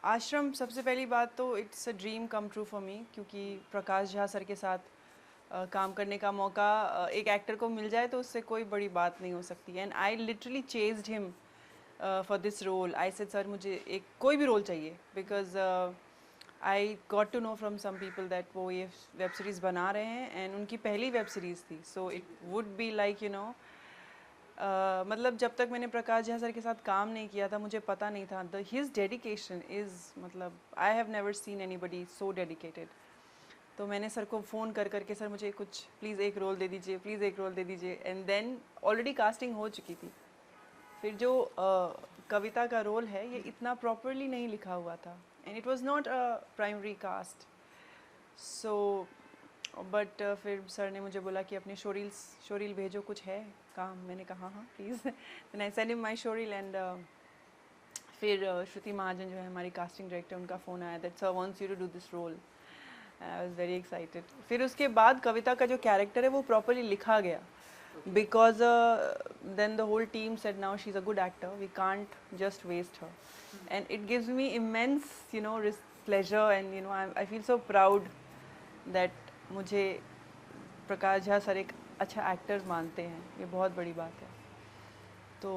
आश्रम सबसे पहली बात तो it's a dream come true for me, क्योंकि प्रकाश झा सर के साथ काम करने का मौका एक एक्टर को मिल जाए तो उससे कोई बड़ी बात नहीं हो सकती। And I literally chased him for this role. I said sir मुझे एक कोई भी रोल चाहिए, because I got to know from some people that वो ये वेब सीरीज़ बना रहे हैं एंड उनकी पहली वेब सीरीज़ थी, so it would be like you no मतलब जब तक मैंने प्रकाश झा सर के साथ काम नहीं किया था मुझे पता नहीं था द हिज डेडिकेशन इज़, मतलब I have never seen anybody so dedicated. तो मैंने सर को फ़ोन कर करके सर मुझे कुछ प्लीज़ एक रोल दे दीजिए, प्लीज़ एक रोल दे दीजिए। एंड देन ऑलरेडी कास्टिंग हो चुकी थी। फिर जो कविता का रोल है ये इतना प्रॉपरली नहीं लिखा हुआ था and it was not a primary cast. So but फिर सर ने मुझे बोला कि अपने शोरील भेजो, कुछ है काम। मैंने कहा हाँ please. Then I send him my showreel and फिर श्रुति महाजन जो है हमारी कास्टिंग डायरेक्टर, उनका फ़ोन आया that sir wants you to do this role. I was very excited. फिर उसके बाद कविता का जो कैरेक्टर है वो प्रॉपरली लिखा गया, because then the whole team said now she's a good actor, we can't just waste her. And it gives me immense you know pleasure and you know I feel so proud that मुझे प्रकाश Jha sir एक अच्छा actor मानते हैं, ये बहुत बड़ी बात है। तो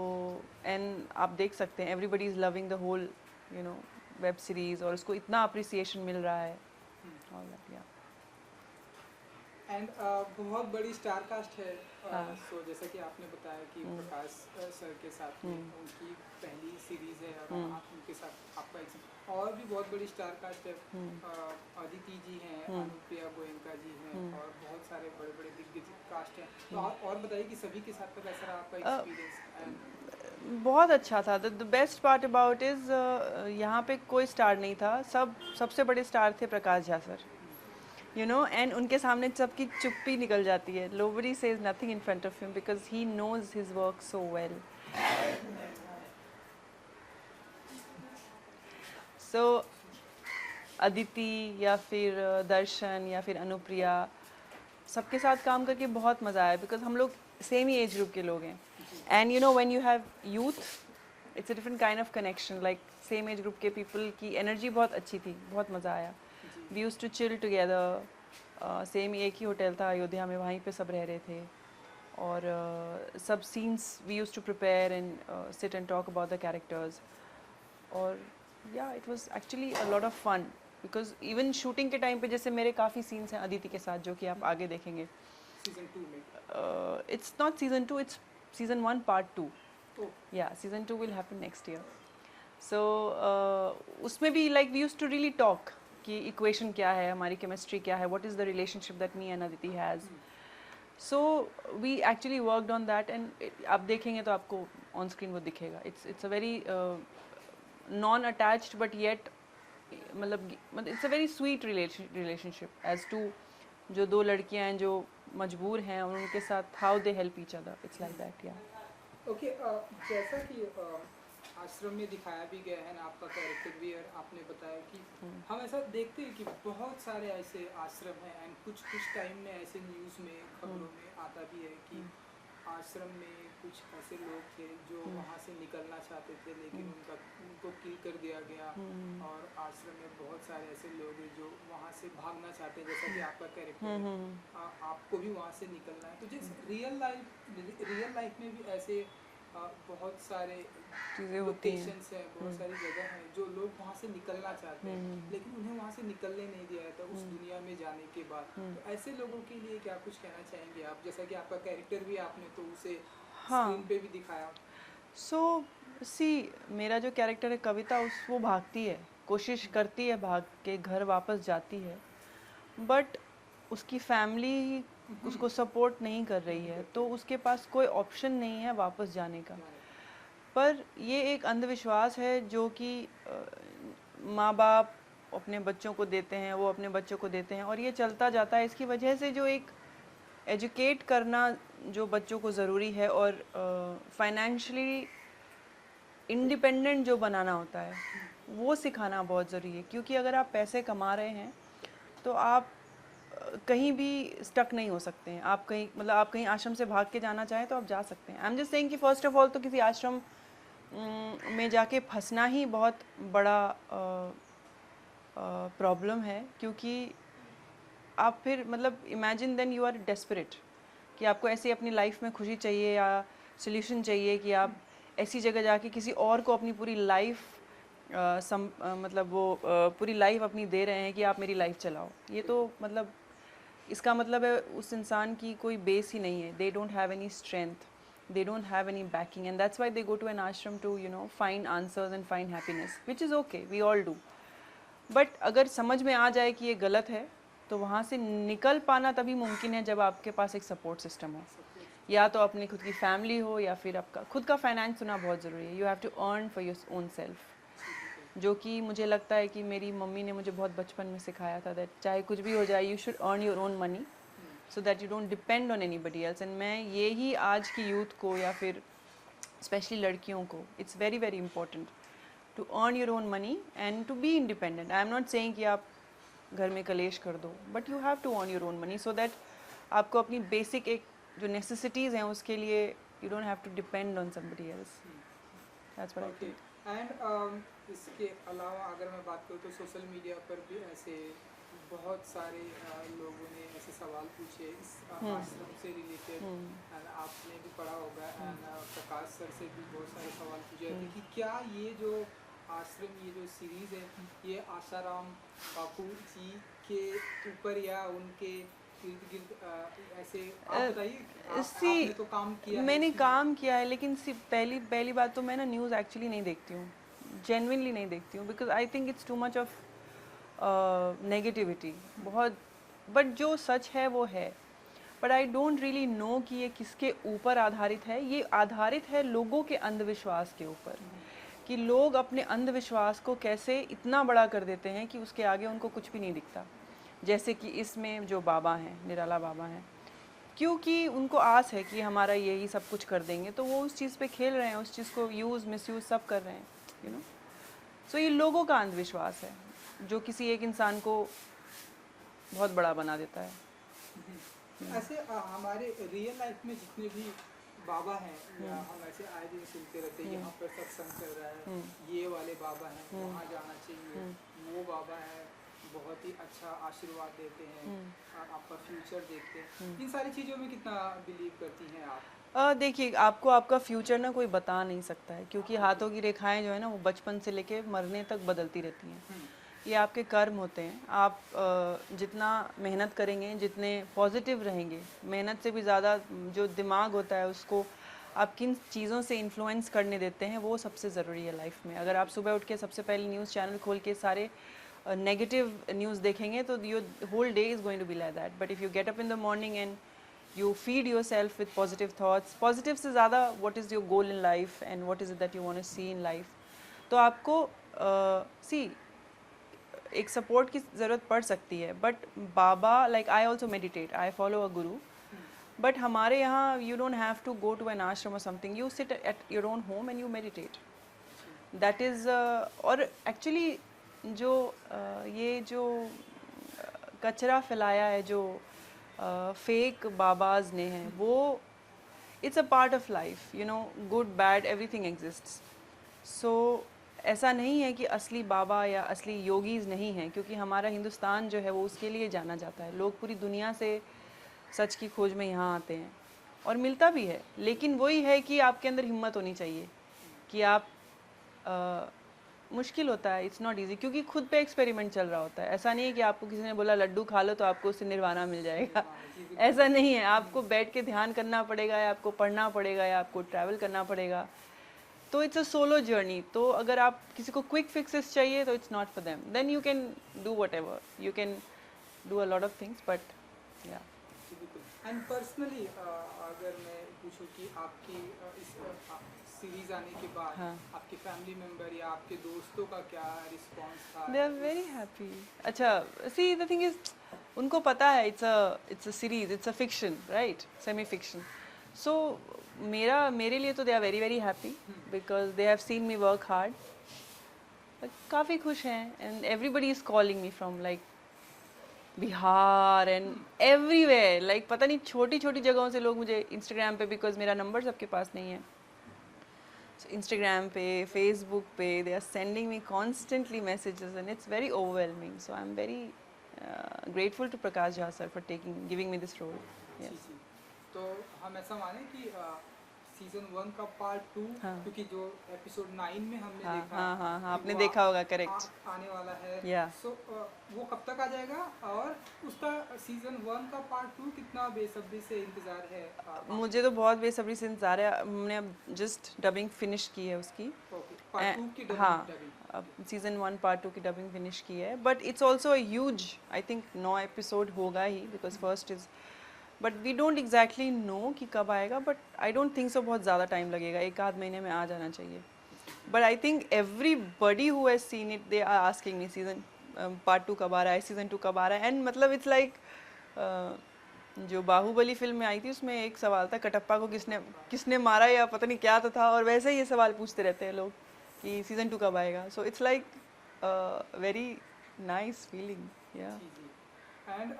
एंड आप देख सकते हैं everybody is loving the whole you know web series और उसको इतना अप्रिसिएशन मिल रहा है। ऑल दैट या एंड बहुत बड़ी स्टार कास्ट है। हाँ। सो जैसा कि आपने बताया कि प्रकाश सर के साथ में उनकी पहली सीरीज है और आप उनके साथ आपका और भी बहुत बड़ी स्टार कास्ट है। अदिति जी हैं, अनुप्रिया गोयनका जी हैं और बहुत सारे बड़े बड़े दिग्गज कास्ट हैं। तो आप और बताइए कि सभी के साथ का कैसा रहा आपका एक्सपीरियंस? बहुत अच्छा था। The best part about is यहाँ पे कोई स्टार नहीं था, सबसे बड़े स्टार थे Prakash Jha sir, you know. And उनके सामने सबकी चुप्पी निकल जाती है। Nobody says nothing in front of him because he knows his work so well. So Aditi या फिर दर्शन या फिर अनुप्रिया, सबके साथ काम करके बहुत मज़ा आया बिकॉज हम लोग सेम ही एज ग्रुप के लोग हैं। And you know when you have youth it's a different kind of connection. Like same age group के पीपल की एनर्जी बहुत अच्छी थी, बहुत मज़ा आया। We used to chill together. Same एक ही होटल था अयोध्या में, वहीं पे सब रह रहे थे। और सब scenes we used to prepare and sit and talk about the characters. और या it was actually a lot of fun because even shooting के टाइम पे जैसे मेरे काफ़ी सीन्स हैं अदिति के साथ जो कि आप आगे देखेंगे। सीजन 2 में it's not season 2, it's season 1 part 2। या season 2 will happen next year. So उसमें भी like we used to really talk कि इक्वेशन क्या है, हमारी केमिस्ट्री क्या है, what is the relationship that me and Aditi has. So we actually worked on that and आप देखेंगे तो आपको ऑन स्क्रीन वो दिखेगा। It's a very non attached but yet मतलब it's a very sweet relationship as to जो दो लड़कियां हैं जो मजबूर हैं और उनके साथ how they help each other, it's like that. या ओके, जैसा कि आश्रम में दिखाया भी गया है ना, आपका कैरेक्टर भी है, आपने बताया कि हम ऐसा देखते हैं कि बहुत सारे ऐसे आश्रम हैं एंड कुछ टाइम में ऐसे न्यूज़ में खबरों में आता भी है कि आश्रम में कुछ ऐसे लोग थे जो वहाँ से निकलना चाहते थे लेकिन उनको किल कर दिया गया। और आश्रम में बहुत सारे ऐसे लोग हैं जो वहाँ से भागना चाहते हैं, जैसा कि आपका कैरेक्टर आपको भी वहाँ से निकलना है। तो जैसे रियल लाइफ में भी ऐसे बहुत सारे लोकेशंस हैं, बहुत सारी जगह हैं जो लोग वहाँ से निकलना चाहते हैं लेकिन उन्हें वहाँ से निकलने नहीं दिया जाता उस दुनिया में जाने के बाद। तो ऐसे लोगों के लिए क्या कुछ कहना चाहेंगे आप? जैसा कि आपका कैरेक्टर भी आपने तो उसे स्क्रीन पे भी दिखाया। सो सी मेरा जो कैरेक्टर है कविता, वो भागती है, कोशिश करती है, भाग के घर वापस जाती है, बट उसकी फैमिली उसको सपोर्ट नहीं कर रही है तो उसके पास कोई ऑप्शन नहीं है वापस जाने का। पर ये एक अंधविश्वास है जो कि माँ बाप अपने बच्चों को देते हैं, वो अपने बच्चों को देते हैं और ये चलता जाता है। इसकी वजह से जो एक एजुकेट करना जो बच्चों को ज़रूरी है और फाइनेंशियली इंडिपेंडेंट जो बनाना होता है वो सिखाना बहुत ज़रूरी है। क्योंकि अगर आप पैसे कमा रहे हैं तो आप कहीं भी स्टक नहीं हो सकते हैं। आप कहीं मतलब आप कहीं आश्रम से भाग के जाना चाहें तो आप जा सकते हैं। आई एम जस्ट सेइंग कि फर्स्ट ऑफ ऑल तो किसी आश्रम में जाके फंसना ही बहुत बड़ा प्रॉब्लम है, क्योंकि आप फिर मतलब imagine then you are desperate कि आपको ऐसे अपनी लाइफ में खुशी चाहिए या सोल्यूशन चाहिए कि आप ऐसी जगह जाके किसी और को अपनी पूरी लाइफ मतलब वो पूरी लाइफ अपनी दे रहे हैं कि आप मेरी लाइफ चलाओ। ये तो मतलब इसका मतलब है उस इंसान की कोई बेस ही नहीं है। They don't have any strength, they don't have any backing, and that's why they go to an ashram to find answers and find happiness, which is okay, we all do. But अगर समझ में आ जाए कि ये गलत है तो वहाँ से निकल पाना तभी मुमकिन है जब आपके पास एक सपोर्ट सिस्टम हो, या तो अपनी खुद की फैमिली हो या फिर आपका खुद का फाइनेंस होना बहुत ज़रूरी है। You have to earn for your own self, जो कि मुझे लगता है कि मेरी मम्मी ने मुझे बहुत बचपन में सिखाया था दैट चाहे कुछ भी हो जाए you should earn your own money so that you don't depend on anybody else. And मैं ये ही आज की यूथ को या फिर स्पेशली लड़कियों को, it's very very important to earn your own money and to be independent. I am not saying कि आप घर में कलेश कर दो, but you have to earn your own money so that आपको अपनी बेसिक एक जो necessities हैं उसके लिए you don't have to depend on somebody else. That's what I think. And इसके अलावा अगर मैं बात करूँ तो सोशल मीडिया पर भी ऐसे बहुत सारे लोगों ने ऐसे सवाल पूछे इस आश्रम से रिलेटेड, एंड आपने भी पढ़ा होगा, एंड प्रकाश सर से भी बहुत सारे सवाल पूछे थे कि क्या ये जो आश्रम, ये जो सीरीज़ है, ये आसाराम बापू जी के ऊपर या उनके इर्द गिर्द ऐसे आप बताइए। आपने तो काम किया है, मैंने काम किया है, लेकिन सिर्फ पहली बात तो मैं ना न्यूज़ एक्चुअली नहीं देखती हूँ, जेन्युइनली नहीं देखती हूँ, because I think it's too much of negativity बहुत। बट जो सच है वो है, but I don't really know कि ये किसके ऊपर आधारित है। ये आधारित है लोगों के अंधविश्वास के ऊपर, कि लोग अपने अंधविश्वास को कैसे इतना बड़ा कर देते हैं कि उसके आगे उनको कुछ भी नहीं दिखता। जैसे कि इसमें जो बाबा हैं, निराला बाबा हैं, क्योंकि उनको आस है कि हमारा यही सब कुछ कर देंगे, तो वो उस चीज़ पे खेल रहे हैं, उस चीज़ को यूज़ मिसयूज़ सब कर रहे हैं, यू नो। सो ये लोगों का अंधविश्वास है जो किसी एक इंसान को बहुत बड़ा बना देता है। ऐसे हमारे रियल लाइफ में जितने भी बाबा हैं, या हम ऐसे आए दिन सुनते रहते हैं यहाँ पर सत्संग चल रहा है, ये वाले बाबा हैं, वहाँ जाना चाहिए, वो बाबा है बहुत ही अच्छा आशीर्वाद देते हैं, आपका फ्यूचर देखते हैं, इन सारी चीज़ों में कितना बिलीव करती हैं आप? देखिए, आपको आपका फ्यूचर ना कोई बता नहीं सकता है, क्योंकि हाथों की रेखाएं जो है ना वो बचपन से लेके मरने तक बदलती रहती हैं। ये आपके कर्म होते हैं। आप जितना मेहनत करेंगे, जितने पॉजिटिव रहेंगे, मेहनत से भी ज़्यादा जो दिमाग होता है उसको आप किन चीज़ों से इन्फ्लुएंस करने देते हैं, वो सबसे ज़रूरी है लाइफ में। अगर आप सुबह उठ के सबसे पहले न्यूज़ चैनल खोल के सारे नेगेटिव न्यूज़ देखेंगे तो your whole day is going to be like that. But if you get up in the morning and you feed yourself with positive thoughts, positive से ज़्यादा what is your goal in life and what is it that you want to see in life, तो आपको एक support की ज़रूरत पड़ सकती है। बट बाबा, like I also meditate, I follow a guru, but हमारे यहाँ you don't have to go to an ashram और something, you sit at your own home and you meditate, that is. और एक्चुअली जो ये जो कचरा फैलाया है जो फेक बाबाज ने हैं, वो it's a part of life, you know, good bad everything exists. So ऐसा नहीं है कि असली बाबा या असली योगीज़ नहीं हैं, क्योंकि हमारा हिंदुस्तान जो है वो उसके लिए जाना जाता है। लोग पूरी दुनिया से सच की खोज में यहाँ आते हैं और मिलता भी है, लेकिन वही है कि आपके अंदर हिम्मत होनी चाहिए कि आप मुश्किल होता है, इट्स नॉट ईजी, क्योंकि खुद पे एक्सपेरिमेंट चल रहा होता है। ऐसा नहीं है कि आपको किसी ने बोला लड्डू खा लो तो आपको उससे निर्वाणा मिल जाएगा, ऐसा नहीं है। आपको बैठ के ध्यान करना पड़ेगा, या आपको पढ़ना पड़ेगा, या आपको ट्रैवल करना पड़ेगा। तो इट्स अ सोलो जर्नी। तो अगर आप किसी को क्विक फिक्सेस चाहिए तो it's not for them, then you can do whatever, you can do a lot of things, but yeah. And personally अगर मैं पूछूं कि आपकी इस सीरीज आने के बाद आपके फैमिली मेंबर या आपके दोस्तों का क्या रिस्पांस था? They are very happy. अच्छा, सी द थिंग इज, उनको पता है it's a series, it's a fiction, right, semi fiction. So मेरे लिए तो they are very very happy because they have seen me work hard. काफ़ी खुश हैं, and everybody is calling me from like Bihar and everywhere, like पता नहीं छोटी छोटी जगहों से लोग मुझे इंस्टाग्राम पे, बिकॉज मेरा नंबर सबके पास नहीं है, So Instagram पे, Facebook पे, they are sending me constantly messages and it's very overwhelming. So I'm very grateful to Prakash Jha sir for giving me this role. Ji Yes. जी। तो हम ऐसा माने कि सीजन 1 का पार्ट 2, हाँ क्योंकि जो एपिसोड 9 में हमने हाँ देखा हाँ हाँ हाँ, कि आपने वो देखा होगा, करेक्ट. आने वाला है, या सो वो कब तक आ जाएगा, और उसका सीजन 1 का पार्ट 2 कितना बेसब्री से इंतजार है मुझे तो बहुत बेसब्री से इंतजार है. हमने अब जस्ट डबिंग फिनिश की है उसकी. ओके, पार्ट 2 की हाँ, डबिंग। अब सीजन 1 पार्ट 2 की डबिंग फिनिश की है. But it's also huge, I think 9 episode होगा ही, because first is, but we don't exactly know कि कब आएगा. But I don't think so बहुत ज़्यादा टाइम लगेगा, एक आध महीने में आ जाना चाहिए. But I think everybody who has seen it, they are asking me season part 2 कब आ रहा है, सीजन 2 कब आ रहा है. एंड मतलब इट्स लाइक जो बाहुबली फिल्म में आई थी उसमें एक सवाल था, कटप्पा को किसने किसने मारा या पता नहीं क्या तो था, और वैसे ही ये सवाल पूछते रहते हैं लोग कि सीजन 2 कब आएगा. So it's like very nice feeling. या जी जी। एंड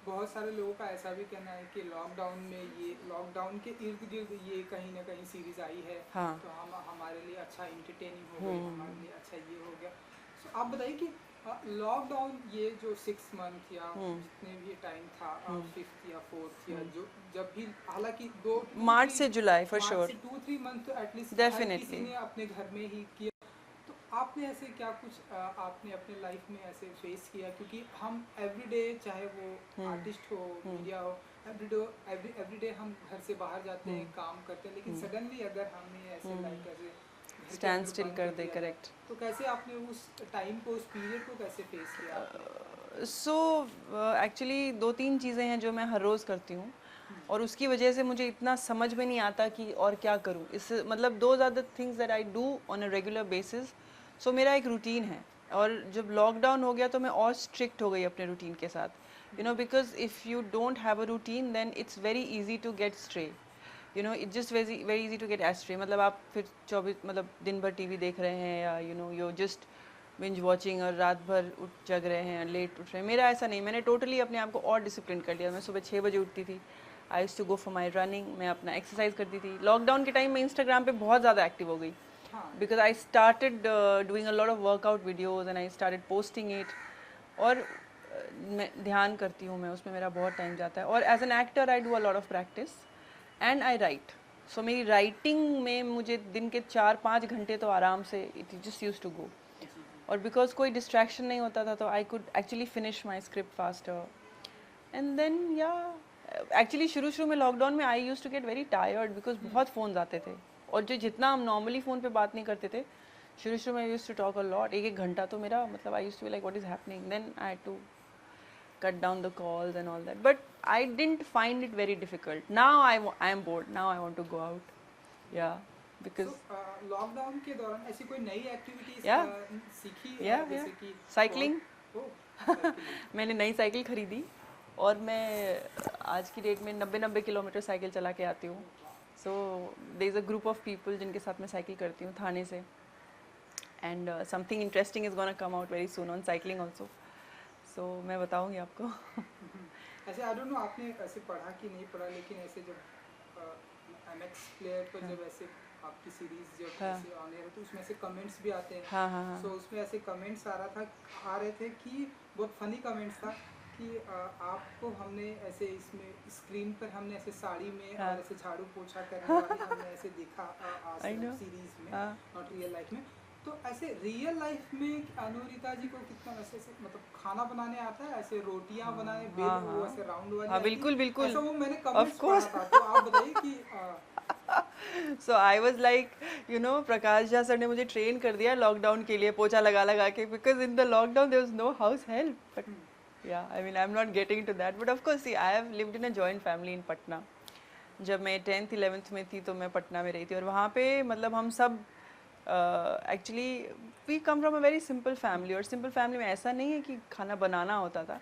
बहुत सारे लोगों का ऐसा भी कहना है कि लॉकडाउन में, ये लॉकडाउन के इर्द गिर्द ये कहीं ना कहीं सीरीज आई है, हाँ. तो हम हमारे लिए अच्छा इंटरटेनिंग हो गई, हमारे लिए अच्छा ये हो गया. सो आप बताइए कि लॉकडाउन ये जो 6 मंथ या जितने भी टाइम था, 5th या 4th या जो जब भी, हालांकि मार्च से जुलाई फॉर श्योर, 2-3 मंथ तो एटलीस्ट डेफिनेटली किसी ने अपने घर में ही किया. तो आपने ऐसे क्या कुछ आपने अपने लाइफ में ऐसे फेस किया, क्योंकि हम एवरीडे, चाहे वो आर्टिस्ट हो, मीडिया हो, एवरीडे हम घर से बाहर जाते हैं, काम करते हैं, लेकिन सडनली अगर हमें ऐसे लाइक ऐसे स्टैंड स्टिल कर दे. करेक्ट. तो कैसे आपने उस टाइम को, उस पीरियड को कैसे फेस किया आपने? सो एक्चुअली 2-3 चीज़ें हैं जो मैं हर रोज़ करती हूँ, और उसकी वजह से मुझे इतना समझ में नहीं आता कि और क्या करूँ. इससे मतलब those are the things that I do on a regular basis. So मेरा एक रूटीन है, और जब लॉकडाउन हो गया तो मैं और स्ट्रिक्ट हो गई अपने रूटीन के साथ. You know, because if you don't have a routine then it's very easy to get stray. You know, it's just very very easy to get astray. मतलब आप फिर 24 मतलब दिन भर टीवी देख रहे हैं, या you know you just binge watching, और रात भर जग रहे हैं, लेट उठ रहे हैं. मेरा ऐसा नहीं, मैंने टोटली अपने आप को और डिसिप्लिन कर लिया. मैं सुबह 6 बजे उठती थी, I used to go for my running, मैं अपना एक्सरसाइज करती थी. लॉकडाउन के टाइम में इंस्टाग्राम पे बहुत ज़्यादा एक्टिव हो गई, because I started doing a lot of workout videos and I started posting it. और मैं ध्यान करती हूँ, मैं उसमें मेरा बहुत टाइम जाता है. और as an actor I do a lot of practice and I write. So मेरी राइटिंग में मुझे दिन के 4-5 घंटे तो आराम से it just use to go. और बिकॉज कोई डिस्ट्रैक्शन नहीं होता था, तो I could actually finish my script faster. And then yeah actually शुरू में लॉकडाउन में I use to get very tired, because बहुत फ़ोन आते थे, और जो जितना हम नॉर्मली फ़ोन पे बात नहीं करते थे, शुरू में I use to talk a lot. 1-1 घंटा तो मेरा मतलब I use to be like what is happening. Then I had to cut down the calls and all that, but I didn't find it very difficult. Now I am bored, now I want to go out. Yeah, because lockdown के दौरान ऐसी कोई नई activities Yeah. सीखी, Yeah, जैसे yeah. कि Cycling. cycling. मैंने नई साइकिल खरीदी, और मैं आज की डेट में 90 किलोमीटर साइकिल चला के आती हूँ. So there is a group of people जिनके साथ मैं साइकिल करती हूँ थाने से, and something interesting is gonna come out very soon on cycling also. So मैं बताऊँगी आपको. ऐसे आई डोंट नो आपने ऐसे पढ़ा कि नहीं पढ़ा, लेकिन ऐसे जब एमएक्स प्लेयर पर जब ऐसे आपकी सीरीज जब ऐसे ऑन एयर, तो उसमें ऐसे कमेंट्स भी आते हैं. हाँ हाँ हाँ. सो उसमें ऐसे कमेंट्स आ रहे थे कि बहुत फनी कमेंट्स था कि आपको हमने ऐसे इसमें स्क्रीन पर हमने ऐसे साड़ी में और ऐसे झाड़ू पोछा करने वाले हमने ऐसे देखा सीरीज में, नॉट रियल लाइफ में. तो ऐसे रियल लाइफ में अनुरिता जी को कितना ऐसे मतलब खाना बनाने आता है, ऐसे रोटियां बनाने, वो ऐसे राउंड वाली. हाँ, बिल्कुल बिल्कुल. ऐसा वो मैंने कमेंट्स पढ़ा था, तो आप बताइए कि so I was like, you know, Prakash Jha sir ने मुझे ट्रेन कर दिया लॉकडाउन के लिए, पोछा लगा के, because in the lockdown there was no house help. But yeah I mean I am not getting to that, but of course see I have lived in a joint family in Patna. जब मैं 10th 11th में थी तो मैं पटना में रही थी, और वहाँ पे मतलब हम सब actually we come from a very simple family. और सिंपल फैमिली में ऐसा नहीं है कि खाना बनाना होता था,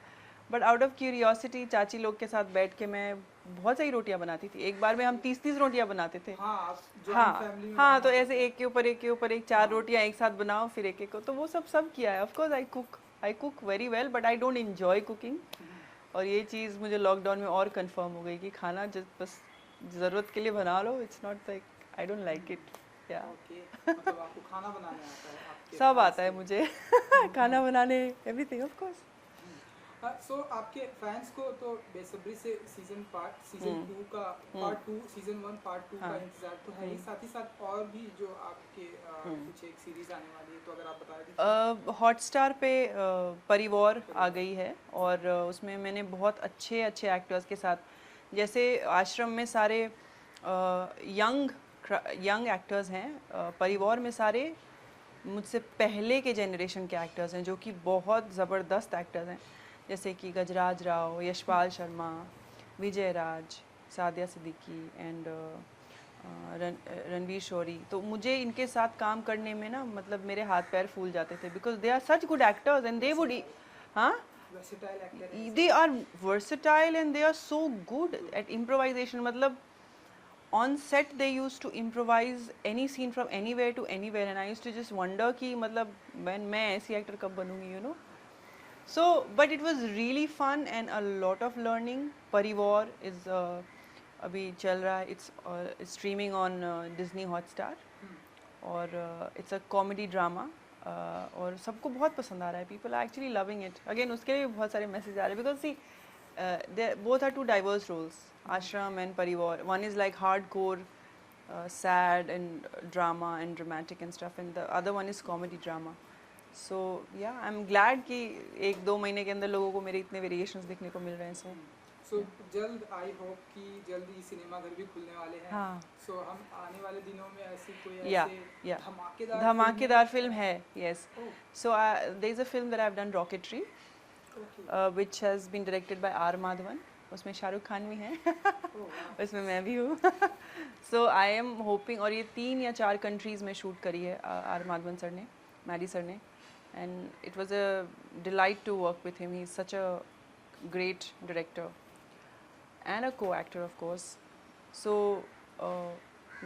बट आउट ऑफ क्यूरियोसिटी चाची लोग के साथ बैठ के मैं बहुत सारी रोटियां बनाती थी. एक बार में हम 30-30 रोटियां बनाते थे. हाँ, तो ऐसे एक के ऊपर एक 4 रोटियां एक साथ बनाओ, फिर एक को. तो वो सब किया है. Of course I cook very well, but I don't enjoy cooking. और ये चीज़ मुझे लॉकडाउन में और कंफर्म हो गई कि खाना बस ज़रूरत के लिए बना लो. It's not like I don't like it. Yeah okay, मतलब आपको खाना बनाने आता है आपके सब फैंस आता है के लिए। मुझे खाना बनाने, एवरीथिंग ऑफ कोर्स। सो आपके फैंस को तो बेसब्री से सीजन हम्म 2 का हम्म पार्ट 2, सीजन 1 पार्ट 2 हाँ का इंतजार तो है ही, साथ ही साथ और भी जो आपके हम्म कुछ एक सीरीज आने वाली है, तो अगर आप बता दीजिए। हॉटस्टार पे परिवार आ परिवार। गई है, और उसमें मैंने बहुत अच्छे अच्छे एक्टर्स के साथ, जैसे आश्रम में सारे यंग यंग एक्टर्स हैं, परिवार में सारे मुझसे पहले के जनरेशन के एक्टर्स हैं जो कि बहुत ज़बरदस्त एक्टर्स हैं, जैसे कि गजराज राव, यशपाल शर्मा, विजय राज, सादिया सिद्दीकी एंड रणवीर शोरी। तो मुझे इनके साथ काम करने में ना, मतलब मेरे हाथ पैर फूल जाते थे, because they are such good actors and they would, हाँ, वर्सेटाइल एक्टर है they सब। are versatile and they are so good at improvisation, मतलब on set they used to improvise any scene from anywhere to anywhere, and I used to just wonder कि मतलब मैं ऐसी actor कब बनूंगी, you know. So but it was really fun and a lot of learning. परिवार is अभी चल रहा है, it's streaming on Disney Hotstar, और इट्स अ कॉमेडी ड्रामा, और सबको बहुत पसंद आ रहा है, people are actually loving it. Again उसके लिए भी बहुत सारे मैसेज आ रहे हैं, because see both are two diverse roles, ashram and parivar. One is like hardcore sad and drama and dramatic and stuff, and the other one is comedy drama. So yeah, I'm glad कि 1-2 महीने के अंदर लोगों को मेरे इतने variations देखने को मिल रहे हैं। सो जल्द आई होप कि जल्द ही सिनेमा घर भी खुलने वाले हैं। हाँ, सो हम आने वाले दिनों में ऐसी कोई या ऐसे धमाकेदार धमाकेदार फिल्म है, yes. Oh, So there is a film that I've done, Rocketry, okay, which has been directed by R Madhavan. उसमें शाहरुख खान भी हैं ओह वाह, उसमें मैं भी हूँ सो आई एम होपिंग, और ये 3 या 4 कंट्रीज़ में शूट करी है आर माधवन सर ने, मैडी सर ने, and it was a delight to work with him, he is such a great director and a co-actor of course. So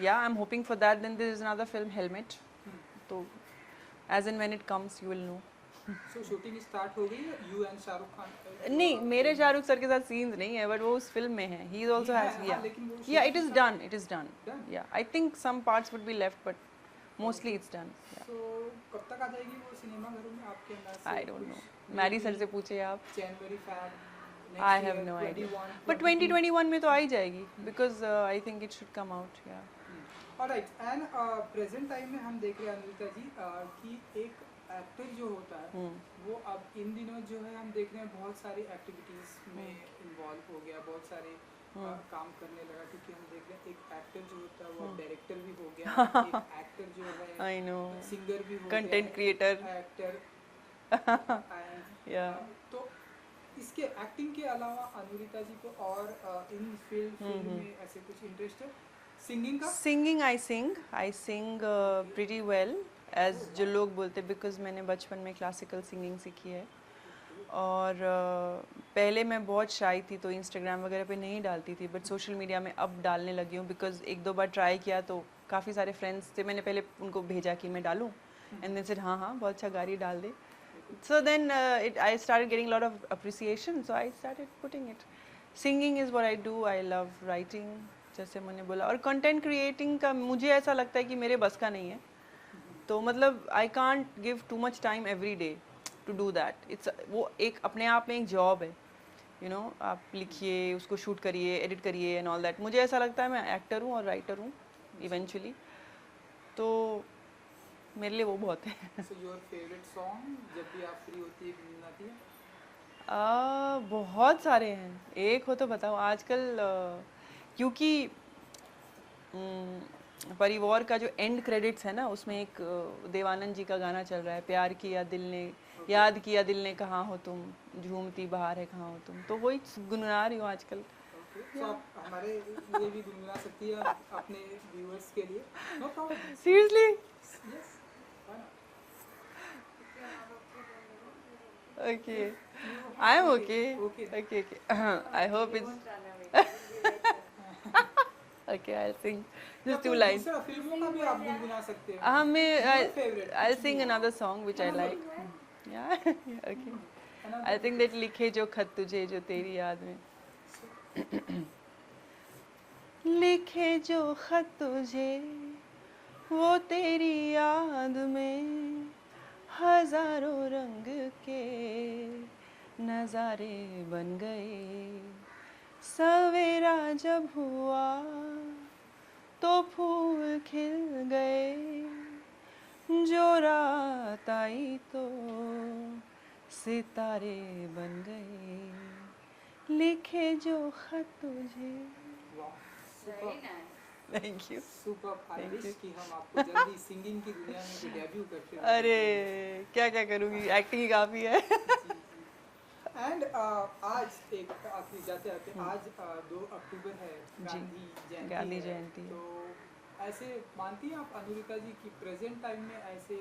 yeah, I'm hoping for that. Then there is another film, Helmet. So as and when it comes you will know. So shooting start हो गई है you and Shahrukh Khan? नहीं, मेरे Shahrukh sir के साथ scenes नहीं है, but वो उस फिल्म में है, ही also has, हाँ, yeah, लेकिन वो yeah, it shooting is start- done, it is done, Done? yeah, I think some parts would be left but mostly it's done, yeah. सो कब तक आ जाएगी वो सिनेमा घरों में आपके अंदाज से? I don't know, Mary sir से पूछे आप, जनवरी fab I have no idea, but 2021 में तो आ ही जाएगी, because I think it should come out, yeah. Alright, and present time में हम देख रहे हैं अनिता जी कि एक एक्टर जो होता है वो अब इन दिनों जो है हम देख रहे हैं बहुत सारी एक्टिविटीज में इन्वॉल्व हो गया, बहुत सारे काम करने लगा, क्योंकि हम देख रहे हैं एक एक्टर जो होता है वो डायरेक्टर भी हो गया, एक एक्टर जो है I know, सिंगर भी हो content गया, creator, एक्टर yeah. तो इसके एक्टिंग के अलावा अनुरिता जी को और इन फील्ड में ऐसे कुछ इंटरेस्ट है? सिंगिंग का? Singing, I sing pretty well, as जो लोग बोलते, because मैंने बचपन में क्लासिकल सिंगिंग सीखी है, और पहले मैं बहुत शाई थी तो इंस्टाग्राम वगैरह पे नहीं डालती थी, बट सोशल मीडिया में अब डालने लगी हूँ, बिकॉज 1-2 बार ट्राई किया तो काफ़ी सारे फ्रेंड्स थे, मैंने पहले उनको भेजा कि मैं डालूँ, एंड देन सेड हाँ हाँ बहुत अच्छा गा रही, डाल दे. So then I started getting a lot of appreciation, so I started putting it. Singing is what I do. I love writing, जैसे मैंने बोला, और कंटेंट क्रिएटिंग का मुझे ऐसा लगता है कि मेरे बस का नहीं है, तो मतलब I can't give too much time every day to do that. It's वो एक अपने आप में एक जॉब है, यू नो, आप लिखिए, उसको शूट करिए, एडिट करिए एंड ऑल दैट. मुझे ऐसा लगता है मैं एक्टर हूँ और राइटर हूँ इवेंचुअली, तो मेरे लिए वो बहुत है. सो योर फेवरेट सॉन्ग जब भी आप फ्री होती है, गुनगुनाती है? बहुत सारे हैं, एक हो तो बताओ. आजकल क्योंकि परिवार का जो एंड क्रेडिट्स है ना, उसमें एक देवानंद जी का गाना चल रहा है, प्यार किया दिल ने, याद किया दिल ने, कहाँ हो तुम, झूमती बहार है कहाँ हो तुम, तो वही गुनगुना रही हूँ आजकल. तो आप हमारे लिए भी गुनगुना सकती है अपने व्यूअर्स के लिए? No problem. Seriously? Yes, okay, I am okay, okay okay, I hope it's okay, I will sing just 2 lines. दूसरा फिल्मों का भी आप गुनगुना सकते हैं. I will sing another song which I like. Yeah okay, I think that लिखे जो खत तुझे जो तेरी याद में. लिखे जो खत तुझे वो तेरी याद में हजारों रंग के नजारे बन गए। सवेरा जब हुआ तो फूल खिल गए, जो रात आई तो सितारे बन गए, लिखे जो खत तुझे। वाह, Very super nice. Thank you. Super. I Thank wish you. कि हम आपको जल्दी सिंगिंग की दुनिया में भी डेब्यू करते हुए अरे देखें। क्या क्या करूँगी, एक्टिंग ही काफ़ी है। जी जी। एंड आज एक आखिरी जाते आते आज 2 अक्टूबर है, जी, गांधी गांधी है। जयंती है। तो ऐसे मानती हैं आप अनुरिता जी कि प्रेजेंट टाइम में ऐसे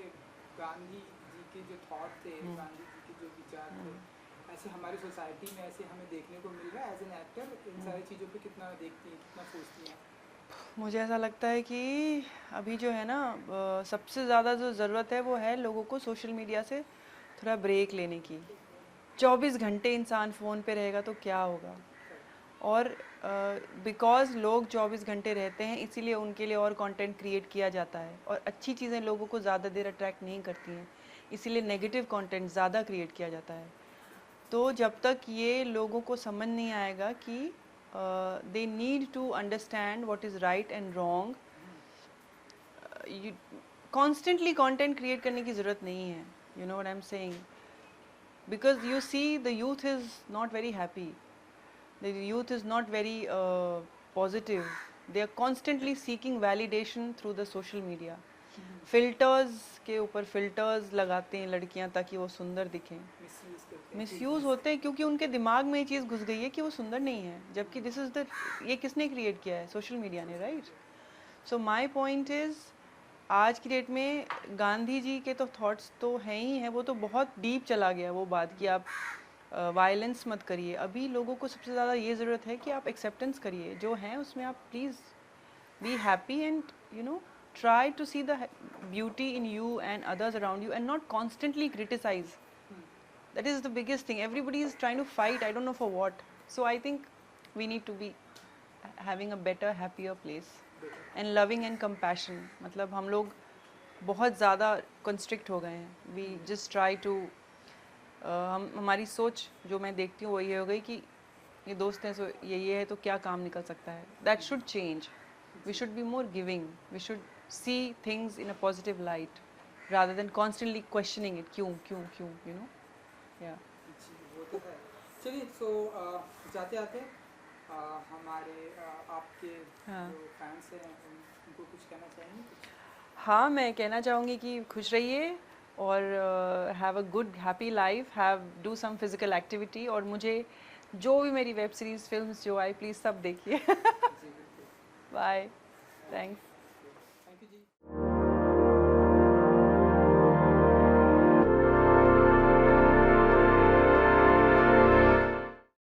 गांधी जी के जो थॉट थे, गांधी जी के जो विचार थे, ऐसे हमारी सोसाइटी में ऐसे हमें देखने को मिल रहा है? एज एन एक्टर इन सारी चीज़ों पे कितना देखती हैं, कितना सोचती हैं? मुझे ऐसा लगता है कि अभी जो है ना, सबसे ज़्यादा जो ज़रूरत है वो है लोगों को सोशल मीडिया से थोड़ा ब्रेक लेने की। 24 घंटे इंसान फ़ोन पे रहेगा तो क्या होगा? और बिकॉज़ लोग 24 घंटे रहते हैं इसीलिए उनके लिए और कंटेंट क्रिएट किया जाता है, और अच्छी चीज़ें लोगों को ज़्यादा देर अट्रैक्ट नहीं करती हैं, इसीलिए नेगेटिव कंटेंट ज़्यादा क्रिएट किया जाता है। तो जब तक ये लोगों को समझ नहीं आएगा कि they need to understand what is right and wrong, constantly content create करने की ज़रूरत नहीं है। You know what I am saying? Because you see the youth is not very happy, the youth is not very positive. They are constantly seeking validation through the social media. Filters के ऊपर filters लगाते हैं लड़कियां ताकि वो सुंदर दिखें। Misuse करते हैं मिसयूज़ होते हैं क्योंकि उनके दिमाग में ये चीज़ घुस गई है कि वो सुंदर नहीं है, जबकि दिस इज़ द, ये किसने क्रिएट किया है? सोशल मीडिया ने, right? So my point is, आज की डेट में गांधी जी के तो थॉट्स तो हैं ही हैं, वो तो बहुत डीप चला गया वो बात कि आप वायलेंस मत करिए। अभी लोगों को सबसे ज़्यादा ये ज़रूरत है कि आप एक्सेप्टेंस करिए, जो हैं उसमें आप please be happy and you no try to see the beauty in you and others around you and not constantly criticize. That is the biggest thing. Everybody is trying to fight, I don't know for what. So I think we need to be having a better, happier place and loving and compassion. मतलब हम लोग बहुत ज़्यादा constrict हो गए हैं. We just try to हम हमारी सोच जो मैं देखती हूँ वो ये हो गई कि ये दोस्त हैं, सो ये है तो क्या काम निकल सकता है. That should change. We should be more giving. We should see things in a positive light rather than constantly questioning it. क्यों, you know? Yeah. जी, वो तो है। चलिए, सो जाते आते हमारे आपके हाँ. जो फैंस हैं उनको कुछ कहना चाहेंगे? हाँ, मैं कहना चाहूँगी कि खुश रहिए और have a good happy life, have do some physical activity, और मुझे जो भी मेरी वेब सीरीज़ फिल्म्स जो आई प्लीज़ सब देखिए. जी बिल्कुल। Bye, thanks.